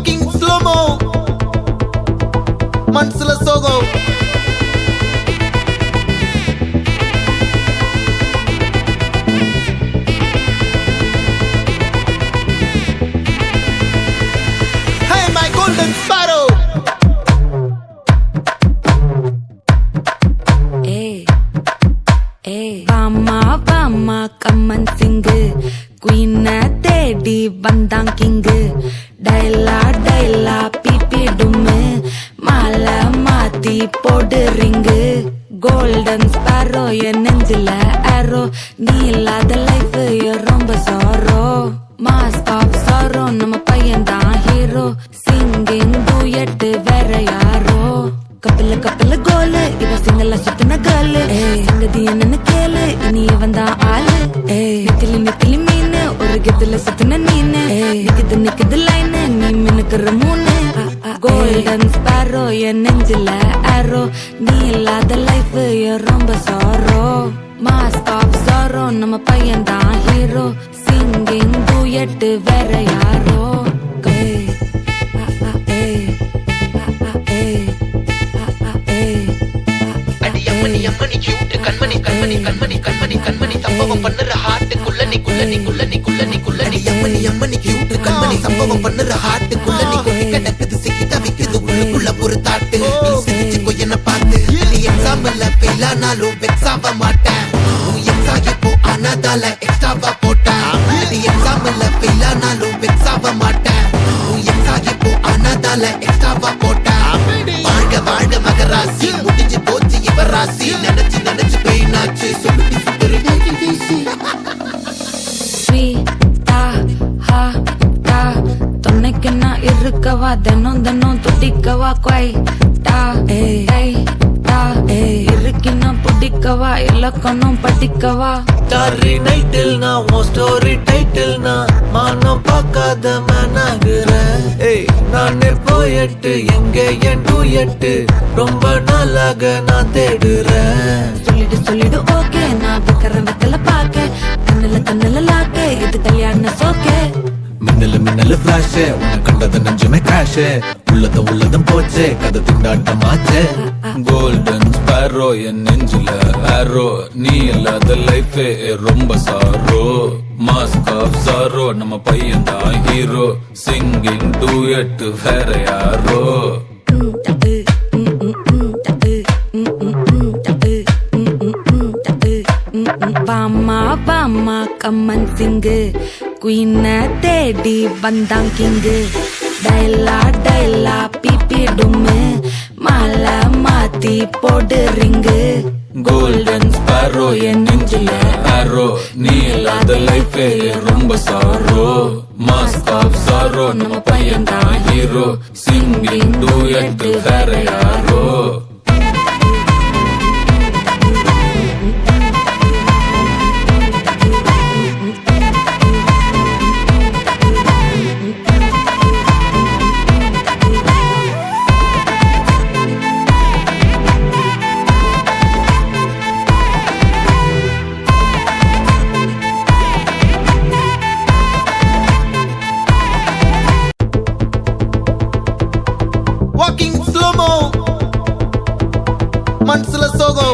Walking slow-mo, మనసుల సోగో. Hey my golden sparrow. வாமா வாமா கம்மன் சிங்கு குயின தேடி வந்தான் கிங்கு டைலா டைலா பிபி டும்மு மாலை மாத்தி போடு ரிங்கு கோல்டன் ஸ்பாரோ என் நெஞ்சில ஆரோ நீ இல்லாத லைஃப் ரொம்ப சாரோ மாஸ்க் ஆஃப் சாரோ நம்ம பையன் தான் ஹீரோ சிங்கிங் டூயட் வேற யாரோ கப்பல கப்பல கோலு இவ சிங்கல்ல சுத்தின கேளு சங்கதி என்னன்னு கேளு இனி வந்தா ஆளு நெத்திலி நெத்திலி மீனு ஒரு கெத்துல சுத்தின நீனு நிக்குது நிக்குது லைனு நீ மினுக்குற மூணு கோல்டன் ஸ்பாரோ என் நெஞ்சில ஆரோ நீ இல்லாத லைஃப் ரொம்ப சாரோ மாஸ்க் ஆஃப் சாரோ நம்ம பையன் தான் ஹீரோ சிங்கிங் டூயட் வேற யாரோ அம்மணி கியூட் கண்மணி கண்மணி கண்மணி கண்மணி கண்மணி சம்பவம் பண்ணுற ஹார்ட்டுக்குள்ள நீ குள்ள நீ குள்ள நீ குள்ள நீ குள்ள நீ அம்மணி கியூட் கண்மணி சம்பவம் பண்ணுற ஹார்ட்டுக்குள்ள நீ குள்ள கிடக்குது சிக்கி தவிக்குது உள்ளுக்குள்ள ஒரு தாட்டு நீ சிரிச்சுக்கோ என்ன பார்த்து நீ எக்ஸாம்ல ஃபெயில் ஆனாலும் வெக்ஸ் ஆக மாட்டேன் எக்ஸாம் இப்போ ஆனதால எக்ஸ்ட்ராவா போட்டேன் நீ எக்ஸாம்ல ஃபெயில் ஆனாலும் வெக்ஸ் ஆக மாட்டேன் எக்ஸாம் இப்போ ஆனதால எக்ஸ்ட்ராவா போட்டேன் வாழ்க வாழ்க மகராசி முடிஞ்சு போச்சு ராசி நினைச்சு நினைச்சு பெயினாச்சு சொல்லிட்டு சுத்தரு ஸ்வீட்டா ஹா டா துணைக்கு நான் இருக்கவா தினம் தினம் துடிக்கவா குவை டா டா இருக்கினா பிடிக்கவா இலக்கணம் படிக்கவா ஸ்டாரி நைட்டில் நான் உன் ஸ்டோரி டைட்டில் நான் மானம் பார்க்காத மேனாகிற நானே போயட்டு எங்க என் டூயட்டு ரொம்ப நாளாக நான் தேடுறேன் சொல்லிடு ஓகே நான் வைக்கிற வெத்தல பாக்க கண்ணுல லாக்க இது கல்யாண சோக்கே மின்னலு மின்னலு ஃபிளாஷ் உன்னை கண்டது நெஞ்சுமே கிராஷ் உள்ளதும் போச்சே கதை திண்டாட்டமாச்சே கோல்டன் ஸ்பாரோ என் நெஞ்சில ஆரோ நீ இல்லாத லைஃப் ரொம்ப சாரோ மாஸ்க் ஆஃப் சாரோ நம்ம பையன் தான் ஹீரோ சிங்கிங் டூயட் வேற யாரோ வாமா வாமா கம்மன் சிங்கு குயின தேடி வந்தான் கிங்கு டைலா டைலா பிபி டும்மு மாலை மாத்தி போடு ரிங்கு கோல்டன் ஸ்பாரோ என் நெஞ்சில ஆரோ நீ இல்லாத லைஃப் ரொம்ப சாரோ மாஸ்க் ஆஃப் சாரோ நம்ம பையன் தான் ஹீரோ சிங்கிங் டூயட் வேற யாரோ Walking slow-mo, మనసుల సోగో.